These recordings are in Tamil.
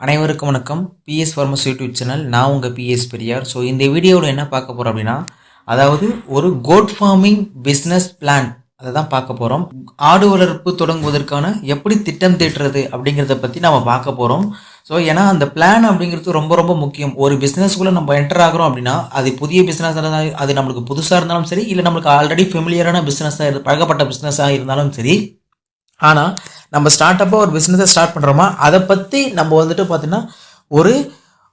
அனைவருக்கும் வணக்கம். PS Farms YouTube channel. நான் உங்கள் பிஎஸ் பெரியார். ஸோ இந்த வீடியோவில் என்ன பார்க்க போகிறோம் அப்படின்னா, அதாவது ஒரு கோட் ஃபார்மிங் பிஸ்னஸ் பிளான் அதை தான் பார்க்க போகிறோம். ஆடு வளர்ப்பு தொடங்குவதற்கான எப்படி திட்டம் தீட்டுறது அப்படிங்கிறத பற்றி நம்ம பார்க்க போகிறோம். ஸோ ஏன்னா அந்த பிளான் அப்படிங்கிறது ரொம்ப ரொம்ப முக்கியம். ஒரு பிஸ்னஸ்க்குள்ளே நம்ம என்டர் ஆகிறோம் அப்படின்னா, அது புதிய பிஸ்னஸ் இருந்தாலும், அது நம்மளுக்கு புதுசாக இருந்தாலும் சரி, இல்லை நம்மளுக்கு ஆல்ரெடி ஃபெமிலியரான பிஸ்னஸாக பழக்கப்பட்ட பிஸ்னஸாக இருந்தாலும் சரி. ஆனால் நம்ம ஸ்டார்ட் அப்பாக ஒரு பிஸ்னஸை ஸ்டார்ட் பண்ணுறோமா, அதை பற்றி நம்ம வந்துட்டு பார்த்தீங்கன்னா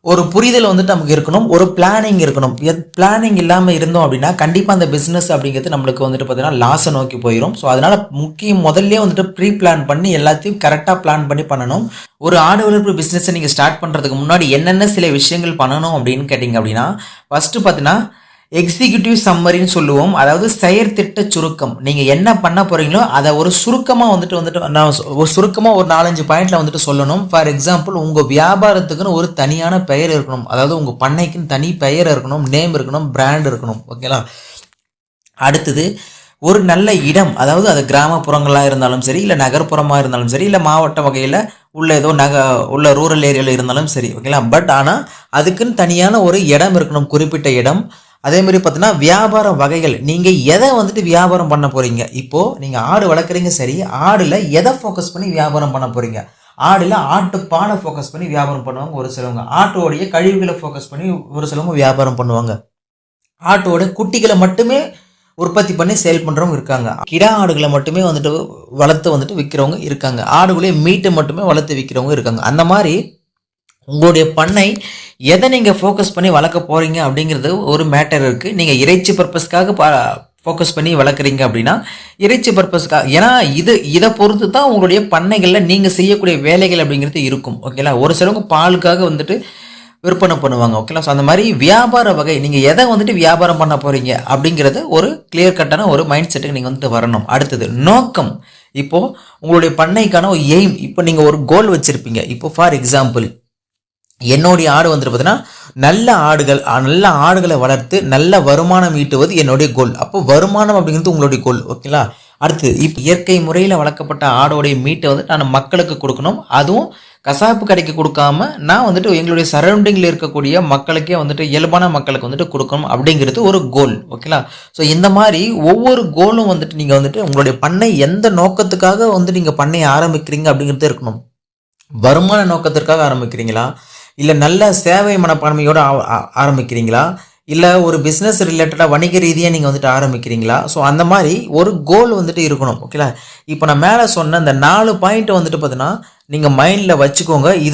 ஒரு புரிதல் வந்துட்டு நமக்கு இருக்கணும், ஒரு பிளானிங் இருக்கணும். பிளானிங் இல்லாமல் இருந்தோம் அப்படின்னா கண்டிப்பாக அந்த பிஸ்னஸ் அப்படிங்கிறது நம்மளுக்கு வந்துட்டு பார்த்தீங்கன்னா லாஸை நோக்கி போயிடும். ஸோ அதனால் முதல்ல வந்துட்டு ப்ரீ பிளான் பண்ணி எல்லாத்தையும் கரெக்டாக பிளான் பண்ணி பண்ணணும். ஒரு ஆடு வளர்ப்பு பிஸ்னஸை நீங்கள் ஸ்டார்ட் பண்ணுறதுக்கு முன்னாடி என்னென்ன சில விஷயங்கள் பண்ணணும் அப்படின்னு கேட்டிங்க அப்படின்னா, ஃபஸ்ட்டு பார்த்தீங்கன்னா எக்ஸிக்யூட்டிவ் சம்மரின்னு சொல்லுவோம். அதாவது செயற்திட்ட சுருக்கம். நீங்கள் என்ன பண்ண போகிறீங்களோ அதை ஒரு சுருக்கமாக வந்துட்டு நான் ஒரு சுருக்கமாக ஒரு 4-5 பாயிண்டில் வந்துட்டு சொல்லணும். ஃபார் எக்ஸாம்பிள், உங்கள் வியாபாரத்துக்குன்னு ஒரு தனியான பெயர் இருக்கணும். அதாவது உங்கள் பண்ணைக்குன்னு தனி பெயர் இருக்கணும், நேம் இருக்கணும், பிராண்ட் இருக்கணும். ஓகேங்களா? அடுத்தது, ஒரு நல்ல இடம். அதாவது அது கிராமப்புறங்களாக இருந்தாலும் சரி, இல்லை நகர்ப்புறமாக இருந்தாலும் சரி, இல்லை மாவட்ட வகையில் உள்ள ஏதோ உள்ள ரூரல் ஏரியாவில் இருந்தாலும் சரி. ஓகேங்களா? பட் ஆனால் அதுக்குன்னு தனியான ஒரு இடம் இருக்கணும், குறிப்பிட்ட இடம். அதே மாதிரி பார்த்தீங்கன்னா வியாபார வகைகள். நீங்கள் எதை வந்துட்டு வியாபாரம் பண்ண போகிறீங்க? இப்போது நீங்கள் ஆடு வளர்க்குறீங்க, சரி. ஆடில் எதை ஃபோக்கஸ் பண்ணி வியாபாரம் பண்ண போகிறீங்க? ஆடில் ஆட்டுப்பாலை ஃபோக்கஸ் பண்ணி வியாபாரம் பண்ணுவாங்க ஒரு சிலவங்க. ஆட்டோடைய கழிவுகளை ஃபோக்கஸ் பண்ணி ஒரு சிலவங்க வியாபாரம் பண்ணுவாங்க. ஆட்டோட குட்டிகளை மட்டுமே உற்பத்தி பண்ணி சேல் பண்ணுறவங்க இருக்காங்க. கிடா ஆடுகளை மட்டுமே வந்துட்டு வளர்த்து வந்துட்டு விற்கிறவங்க இருக்காங்க. ஆடுகளே மீட்டை மட்டுமே வளர்த்து விற்கிறவங்க இருக்காங்க. அந்த மாதிரி உங்களுடைய பண்ணை எதை நீங்கள் ஃபோக்கஸ் பண்ணி வளர்க்க போகிறீங்க அப்படிங்கிறது ஒரு மேட்டர் இருக்குது. நீங்கள் இறைச்சி பர்பஸ்க்காக ஃபோக்கஸ் பண்ணி வளர்க்குறீங்க அப்படின்னா இறைச்சி பர்பஸ்க்காக, ஏன்னா இதை பொறுத்து தான் உங்களுடைய பண்ணைகளில் நீங்கள் செய்யக்கூடிய வேலைகள் அப்படிங்கிறது இருக்கும். ஓகேங்களா? ஒரு சிலவங்க பாலுக்காக வந்துட்டு விற்பனை பண்ணுவாங்க. ஓகேங்களா? ஸோ அந்த மாதிரி வியாபார வகை, நீங்கள் எதை வந்துட்டு வியாபாரம் பண்ண போகிறீங்க அப்படிங்கிறது ஒரு கிளியர் கட்டான ஒரு மைண்ட் செட்டுக்கு நீங்கள் வந்துட்டு வரணும். அடுத்தது, நோக்கம். இப்போது உங்களுடைய பண்ணைக்கான ஒரு எய்ம். இப்போ நீங்கள் ஒரு கோல் வச்சுருப்பீங்க. இப்போ ஃபார் எக்ஸாம்பிள், என்னுடைய ஆடு வந்துட்டு பார்த்தீங்கன்னா நல்ல ஆடுகளை வளர்த்து நல்ல வருமானம் ஈட்டுவது என்னுடைய கோல். அப்போ வருமானம் அப்படிங்கிறது உங்களுடைய கோல். ஓகேங்களா? அடுத்து, இப்போ இயற்கை முறையில் வளர்க்கப்பட்ட ஆடோடைய மீட்டை வந்துட்டு நான் மக்களுக்கு கொடுக்கணும். அதுவும் கசாப்பு கடைக்கு கொடுக்காம நான் வந்துட்டு எங்களுடைய சரௌண்டிங்கில் இருக்கக்கூடிய மக்களுக்கே வந்துட்டு இயல்பான மக்களுக்கு வந்துட்டு கொடுக்கணும் அப்படிங்கிறது ஒரு கோல். ஓகேங்களா? ஸோ இந்த மாதிரி ஒவ்வொரு கோலும் வந்துட்டு நீங்கள் வந்துட்டு உங்களுடைய பண்ணை எந்த நோக்கத்துக்காக வந்துட்டு நீங்கள் பண்ணையை ஆரம்பிக்கிறீங்க அப்படிங்கிறது இருக்கணும். வருமான நோக்கத்திற்காக ஆரம்பிக்கிறீங்களா, இல்லை நல்ல சேவை மனப்பான்மையோடு ஆரம்பிக்கிறீங்களா, இல்லை ஒரு பிஸ்னஸ் ரிலேட்டடாக வணிக ரீதியாக நீங்கள் வந்துட்டு ஆரம்பிக்கிறீங்களா? ஸோ அந்த மாதிரி ஒரு கோல் வந்துட்டு இருக்கணும். ஓகேங்களா? இப்போ நான் மேலே சொன்ன இந்த 4 பாயிண்ட்டை வந்துட்டு பார்த்தீங்கன்னா நீங்கள் மைண்டில் வச்சுக்கோங்க. இது